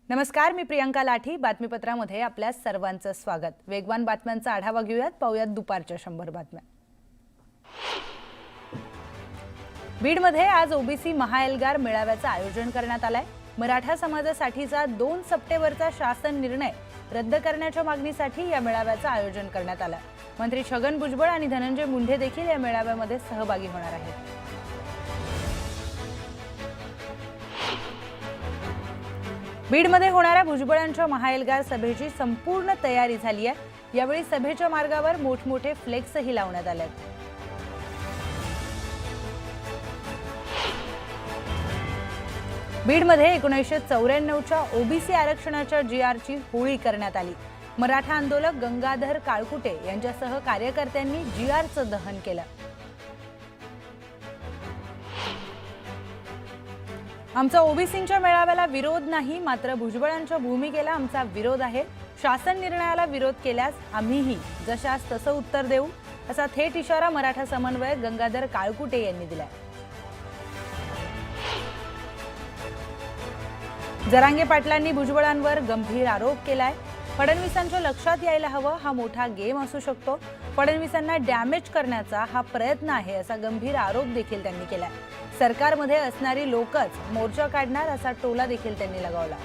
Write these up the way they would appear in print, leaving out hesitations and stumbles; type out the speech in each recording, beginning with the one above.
नमस्कार, मी प्रियंका लाठी. बातमीपत्रामध्ये आपल्या सर्वांचं स्वागत. वेगवान बातम्यांचा आढावा घेऊयात. पाहूयात दुपारच्या 100 बातम्या. बीडमध्ये आज ओबीसी महाएल्गार मेळाव्याचं आयोजन करण्यात आलंय. मराठा समाजासाठीचा 2 सप्टेंबरचा शासन निर्णय रद्द करण्याच्या मागणीसाठी या मेळाव्याचं आयोजन करण्यात आलंय. मंत्री छगन भुजबळ आणि धनंजय मुंडे देखील या मेळाव्यामध्ये सहभागी होणार आहेत. बीडमध्ये होणाऱ्या भुजबळांच्या महाएल्गार सभेची संपूर्ण तयारी झाली आहे. यावेळी सभेच्या मार्गावर मोठमोठे फ्लेक्सही लावण्यात आले आहेत. बीडमध्ये 1994च्या ओबीसी आरक्षणाच्या जीआरची होळी करण्यात आली. मराठा आंदोलक गंगाधर काळकुटे यांच्यासह कार्यकर्त्यांनी जीआरचं दहन केलं. आमचा ओबीसींच्या मेळाव्याला विरोध नाही, मात्र भुजबळांच्या भूमिकेला आमचा विरोध आहे. शासन निर्णयाला विरोध केल्यास आम्हीही जशास तसं उत्तर देऊ, असा थेट इशारा मराठा समन्वयक गंगाधर काळकुटे यांनी दिलाय. जरांगे पाटलांनी भुजबळांवर गंभीर आरोप केलाय. फडणवीसांच्या लक्षात यायला हवं, हा मोठा गेम असू शकतो. फडणवीसांना डॅमेज करण्याचा हा प्रयत्न आहे, असा गंभीर आरोप देखील त्यांनी केलाय. सरकारमध्ये असणारी लोकच मोर्चा काढणार, असा टोला देखील त्यांनी लगावला.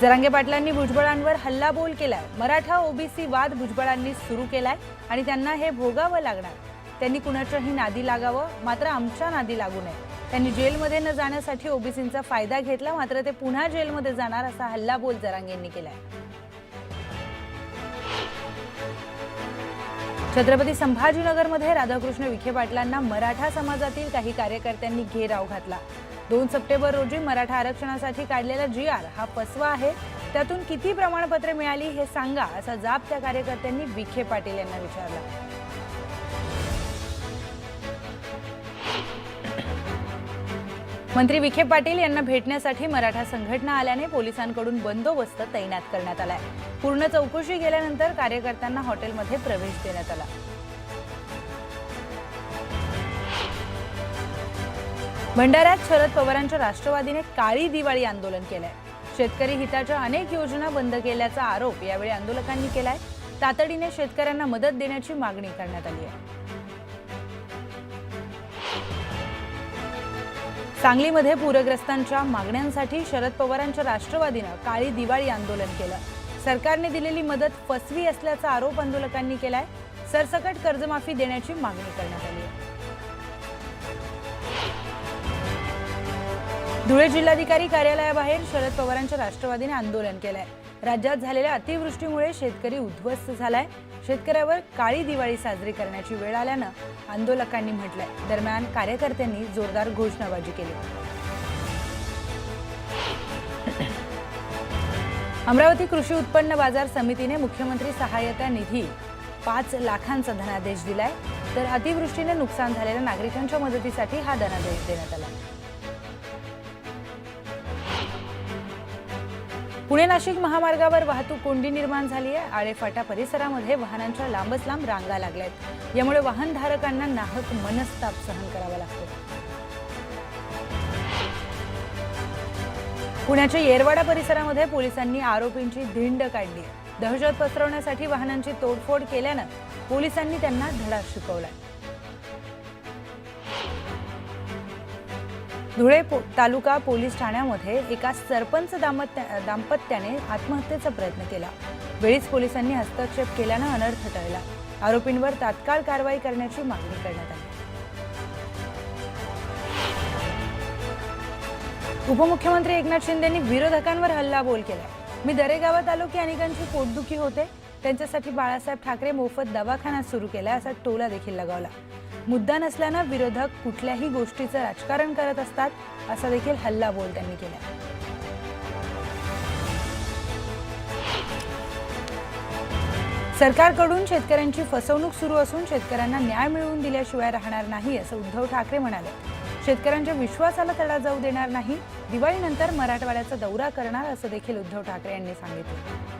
जरांगे पाटलांनी भुजबळांवर हल्लाबोल केलाय. मराठा ओबीसी वाद भुजबळांनी सुरू केलाय आणि त्यांना हे भोगावं लागणार. त्यांनी कुणाच्याही नादी लागावं, मात्र आमच्या नादी लागू नये. त्यांनी जेलमध्ये न जाण्यासाठी ओबीसींचा फायदा घेतला, मात्र ते पुन्हा जेलमध्ये जाणार, असा हल्लाबोल जरांगेंनी केलाय. छत्रपती संभाजीनगरमध्ये राधाकृष्ण विखे पाटलांना मराठा समाजातील काही कार्यकर्त्यांनी घेराव घातला. 2 सप्टेंबर रोजी मराठा आरक्षणासाठी काढलेला जीआर हा फसवा आहे. त्यातून किती प्रमाणपत्रे मिळाली हे सांगा, असा जाब त्या कार्यकर्त्यांनी विखे पाटील यांना विचारला. मंत्री विखे पाटील यांना भेटण्यासाठी मराठा संघटना आल्याने पोलिसांकडून बंदोबस्त तैनात करण्यात आलाय. पूर्ण चौकशी केल्यानंतर कार्यकर्त्यांना हॉटेलमध्ये प्रवेश देण्यात आला. भंडाऱ्यात शरद पवारांच्या राष्ट्रवादीने काळी दिवाळी आंदोलन केलंय. शेतकरी हिताच्या अनेक योजना बंद केल्याचा आरोप यावेळी आंदोलकांनी केलाय. तातडीने शेतकऱ्यांना मदत देण्याची मागणी करण्यात आली आहे. सांगलीमध्ये पूरग्रस्तांच्या मागण्यांसाठी शरद पवारांच्या राष्ट्रवादीनं काळी दिवाळी आंदोलन केलं. सरकारने दिलेली मदत फसवी असल्याचा आरोप आंदोलकांनी केलाय. सरसकट कर्जमाफी देण्याची मागणी करण्यात आली आहे. धुळे जिल्हाधिकारी कार्यालयाबाहेर शरद पवारांच्या राष्ट्रवादीने आंदोलन केलंय. राज्यात झालेल्या अतिवृष्टीमुळे शेतकरी उद्ध्वस्त झालाय. शेतकऱ्यावर काळी दिवाळी साजरी करण्याची वेळ आल्यानं आंदोलकांनी म्हटलंय. दरम्यान कार्यकर्त्यांनी जोरदार घोषणाबाजी केली. अमरावती कृषी उत्पन्न बाजार समितीने मुख्यमंत्री सहाय्यता निधी 5 लाखांचा धनादेश दिलाय. तर अतिवृष्टीने नुकसान झालेल्या नागरिकांच्या मदतीसाठी हा धनादेश देण्यात आला. पुणे नाशिक महामार्गावर वाहतूक कोंडी निर्माण झाली आहे. आळेफाटा परिसरामध्ये वाहनांच्या लांबच लांब रांगा लागल्यात. यामुळे वाहनधारकांना नाहक मनस्ताप सहन करावा लागतो. पुण्याच्या येरवाडा परिसरामध्ये पोलिसांनी आरोपींची धिंड काढली. दहशत पसरवण्यासाठी वाहनांची तोडफोड केल्यानं पोलिसांनी त्यांना धडा शिकवलाय. धुळे तालुका पोलीस ठाण्यामध्ये एका सरपंच दाम्पत्याने आत्महत्येचा प्रयत्न केला. वेळीच पोलिसांनी हस्तक्षेप केल्यानं अनर्थ टळला. आरोपींवर तात्काळ कारवाई करण्याची मागणी करण्यात आली. उपमुख्यमंत्री एकनाथ शिंदेंनी विरोधकांवर हल्लाबोल केला. मी दरेगावात आलो की अनेकांची पोटदुखी होते, त्यांच्यासाठी बाळासाहेब ठाकरे मोफत दवाखाना सुरू केला, असा टोला देखील लगावला. मुद्दा नसल्यानं विरोधक कुठल्याही गोष्टीचं राजकारण करत असतात, असा देखील हल्लाबोल त्यांनी केला. सरकारकडून शेतकऱ्यांची फसवणूक सुरू असून शेतकऱ्यांना न्याय मिळवून दिल्याशिवाय राहणार नाही, असं उद्धव ठाकरे म्हणाले. शेतकऱ्यांच्या विश्वासाला तडा जाऊ देणार नाही. दिवाळीनंतर मराठवाड्याचा दौरा करणार, असं देखील उद्धव ठाकरे यांनी सांगितलं.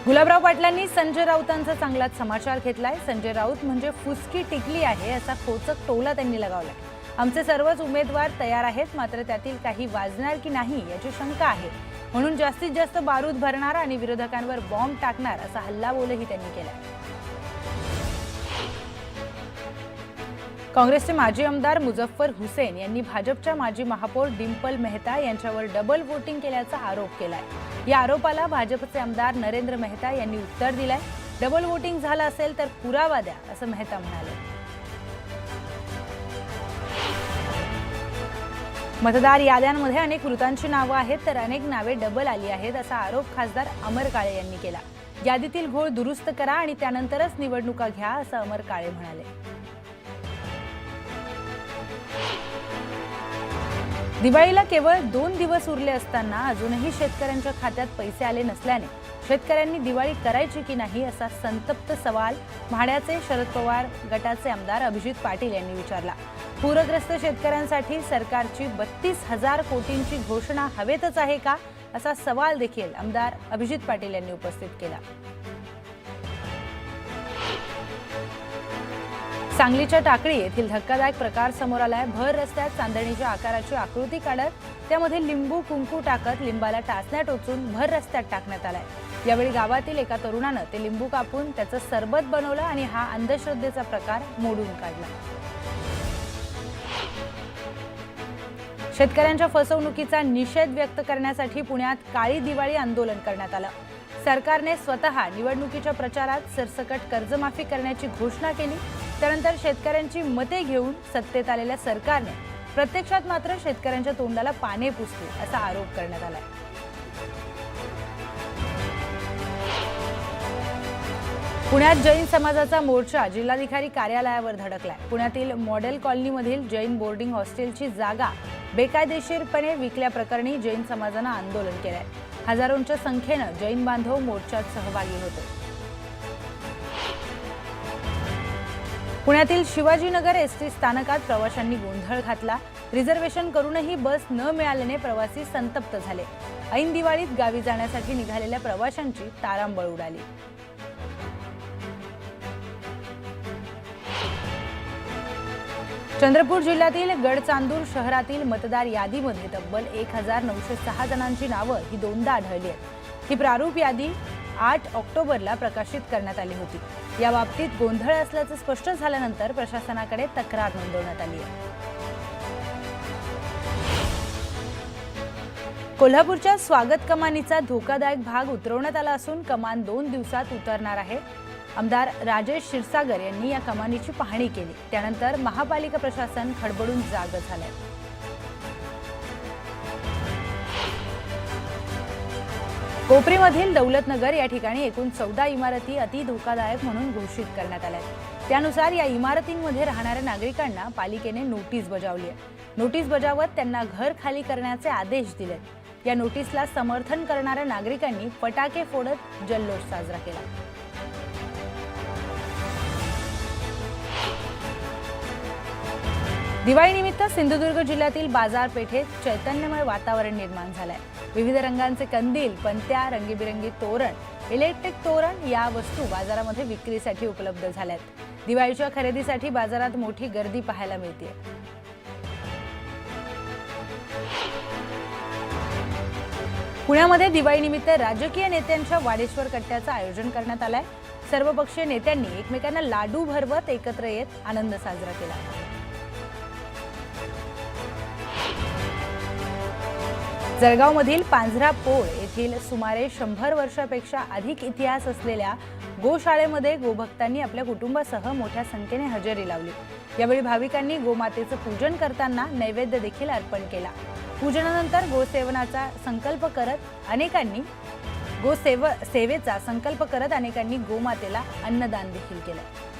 गुलाबराव पाटलांनी संजय राऊतांचा चांगलाच समाचार घेतलाय। संजय राऊत म्हणजे फुसकी टिकली आहे असा खोचक टोला त्यांनी लगावलाय। आमचे सर्वच उमेदवार तयार आहेत, मात्र त्यातील काही वाजणार की नाही याची शंका आहे, म्हणून जास्तीत जास्त बारूद भरणार आणि विरोधकांवर बॉम्ब टाकणार असा हल्लाबोलही त्यांनी केलाय। काँग्रेसचे माजी आमदार मुझफ्फर हुसेन यांनी भाजपच्या माजी महापौर डिंपल मेहता यांच्यावर डबल वोटिंग केल्याचा आरोप केलाय। या आरोपाला भाजपचे आमदार नरेंद्र मेहता यांनी उत्तर दिलंय। डबल वोटिंग झालं असेल तर पुरावा द्या असं मेहता म्हणाले। मतदार याद्यांमध्ये अनेक मृतांची नावं आहेत, तर अनेक नावे डबल आली आहेत असा आरोप खासदार अमर काळे यांनी केला। यादीतील घोळ दुरुस्त करा आणि त्यानंतरच निवडणुका घ्या असं अमर काळे म्हणाले। दिवाळीला केवळ 2 दिवस उरले असताना अजूनही शेतकऱ्यांच्या खात्यात पैसे आले नसल्याने शेतकऱ्यांनी दिवाळी करायची की नाही असा संतप्त सवाल म्हाड्याचे शरद पवार गटाचे आमदार अभिजित पाटील यांनी विचारला। पूरग्रस्त शेतकऱ्यांसाठी सरकारची 32,000 कोटींची घोषणा हवेतच आहे का असा सवाल देखील आमदार अभिजित पाटील यांनी उपस्थित केला। सांगलीच्या टाकळी येथील धक्कादायक प्रकार समोर आलाय। भर रस्त्यात चांदणीच्या आकाराची आकृती काढत त्यामध्ये लिंबू कुंकू टाकत लिंबाला टाचण्या टोचून भर रस्त्यात टाकण्यात आलाय। यावेळी गावातील एका तरुणानं ते लिंबू कापून त्याचं सरबत बनवलं आणि हा अंधश्रद्धेचा प्रकार मोडून काढला। शेतकऱ्यांच्या फसवणुकीचा निषेध व्यक्त करण्यासाठी पुण्यात काळी दिवाळी आंदोलन करण्यात आलं। सरकारने स्वतः निवडणुकीच्या प्रचारात सरसकट कर्जमाफी करण्याची घोषणा केली, त्यानंतर शेतकऱ्यांची मते घेऊन सत्तेत आलेल्या सरकारने प्रत्यक्षात मात्र शेतकऱ्यांच्या तोंडाला पाने पुसले असा आरोप करण्यात आलाय। पुण्यात जैन समाजाचा मोर्चा जिल्हाधिकारी कार्यालयावर धडकलाय। पुण्यातील मॉडेल कॉलनीमधील जैन बोर्डिंग हॉस्टेलची जागा बेकायदेशीरपणे विकल्याप्रकरणी जैन समाजानं आंदोलन केलंय। हजारोंच्या संख्येनं जैन बांधव मोर्चात सहभागी होते। पुण्यातील शिवाजीनगर एसटी स्थानकात प्रवाशांनी गोंधळ घातला। रिझर्वेशन करूनही बस न मिळाल्याने प्रवासी संतप्त झाले। ऐन दिवाळीत गावी जाण्यासाठी निघालेल्या प्रवाशांची तारांबळ उडाली। चंद्रपूर जिल्ह्यातील गडचांदूर शहरातील मतदार यादीमध्ये तब्बल 1906 जणांची नावं ही दोनदा आढळली आहेत। ही प्रारूप यादी 8 ऑक्टोबरला प्रकाशित करण्यात आली होती। या बाबतीत गोंधळ असल्याचं स्पष्ट झाल्यानंतर प्रशासनाकडे तक्रार नोंदवण्यात आली आहे। कोल्हापूरच्या स्वागत कमानीचा धोकादायक भाग उतरवण्यात आला असून कमान 2 दिवसात उतरणार आहे। आमदार राजेश क्षीरसागर यांनी या कमानीची पाहणी केली, त्यानंतर महापालिका प्रशासन खडबडून जागं झालंय। कोपरीमधील दौलतनगर या ठिकाणी एकूण 14 इमारती अति धोकादायक म्हणून घोषित करण्यात आल्या आहेत। त्यानुसार या इमारतींमध्ये राहणाऱ्या नागरिकांना पालिकेने नोटीस बजावली आहे। नोटीस बजावत त्यांना घर खाली करण्याचे आदेश दिलेत। या नोटीसला समर्थन करणाऱ्या नागरिकांनी फटाके फोडत जल्लोष साजरा केला। दिवाळीनिमित्त सिंधुदुर्ग जिल्ह्यातील बाजारपेठेत चैतन्यमय वातावरण निर्माण झालंय। विविध रंगांचे कंदील, पणत्या, रंगीबिरंगी तोरण, इलेक्ट्रिक तोरण या वस्तू बाजारामध्ये विक्रीसाठी उपलब्ध झाल्यात। दिवाळीच्या खरेदीसाठी बाजारात मोठी गर्दी पाहायला मिळते। पुण्यामध्ये दिवाळीनिमित्त राजकीय नेत्यांच्या वाडेश्वर कट्ट्याचं आयोजन करण्यात आलंय। सर्वपक्षीय नेत्यांनी एकमेकांना लाडू भरवत एकत्र येत आनंद साजरा केला। जळगावमधील पांझरापोळ येथील सुमारे 100 वर्षापेक्षा अधिक इतिहास असलेल्या गोशाळेमध्ये गोभक्तांनी आपल्या कुटुंबासह मोठ्या संख्येने हजेरी लावली। यावेळी भाविकांनी गोमातेचं पूजन करताना नैवेद्य देखील अर्पण केला। पूजनानंतर गोसेवेचा संकल्प करत अनेकांनी गोमातेला अन्नदान देखील केलं।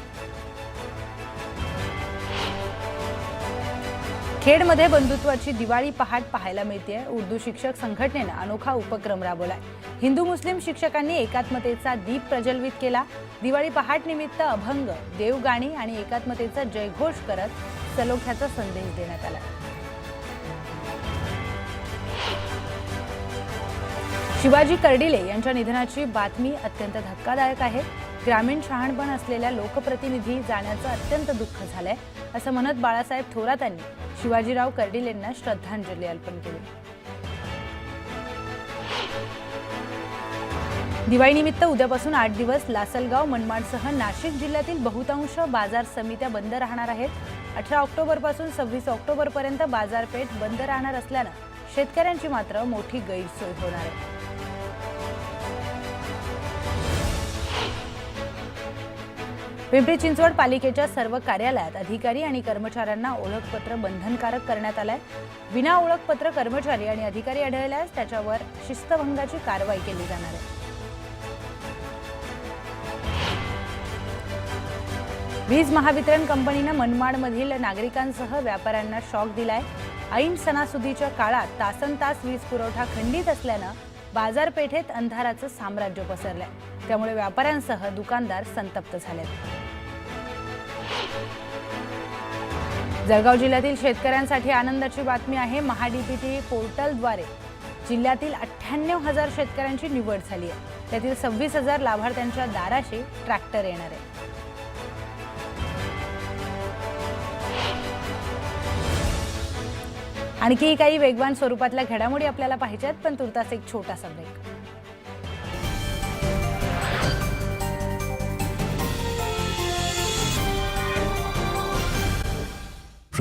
खेडमध्ये बंधुत्वाची दिवाळी पहाट पाहायला मिळते। उर्दू शिक्षक संघटनेनं अनोखा उपक्रम राबवलाय। हिंदू मुस्लिम शिक्षकांनी एकात्मतेचा दीप प्रज्वलित केला। दिवाळी पहाट निमित्त अभंग, देवगाणी आणि एकात्मतेचा जयघोष करत सलोख्याचा संदेश देण्यात आला। शिवाजी कर्डिले यांच्या निधनाची बातमी अत्यंत धक्कादायक आहे. ग्रामीण शहाणपण असलेल्या लोकप्रतिनिधी जाण्याचं अत्यंत दुःख झालंय असं म्हणत बाळासाहेब थोरातांनी शिवाजीराव कर्डिलेंना श्रद्धांजली अर्पण केली. दिवाळीनिमित्त उद्यापासून 8 दिवस लासलगाव, मनमाडसह नाशिक जिल्ह्यातील बहुतांश बाजार समित्या बंद राहणार आहेत. 18 ऑक्टोबरपासून 26 ऑक्टोबरपर्यंत बाजारपेठ बंद राहणार असल्यानं शेतकऱ्यांची मात्र मोठी गैरसोय होणार आहे. पिंपरी चिंचवड पालिकेच्या सर्व कार्यालयात अधिकारी आणि कर्मचाऱ्यांना ओळखपत्र बंधनकारक करण्यात आलंय. विना ओळखपत्र कर्मचारी आणि अधिकारी आढळल्यास त्याच्यावर शिस्तभंगाची कारवाई केली जाणार आहे. वीज महावितरण कंपनीनं मनमाडमधील नागरिकांसह व्यापाऱ्यांना शॉक दिलाय. ऐन सणासुदीच्या काळात तासनतास वीज पुरवठा खंडित असल्यानं बाजारपेठेत अंधाराचं साम्राज्य पसरलंय. त्यामुळे व्यापाऱ्यांसह दुकानदार संतप्त झालेत. जळगाव जिल्ह्यातील शेतकऱ्यांसाठी आनंदाची बातमी आहे. महाडीबीटी पोर्टलद्वारे जिल्ह्यातील 98,000 शेतकऱ्यांची निवड झाली आहे. त्यातील 26,000 लाभार्थ्यांच्या दाराशी ट्रॅक्टर येणार आहे. आणखी काही वेगवान स्वरूपातल्या घडामोडी आपल्याला पाहिजेत, पण तुर्तास एक छोटासा ब्रेक.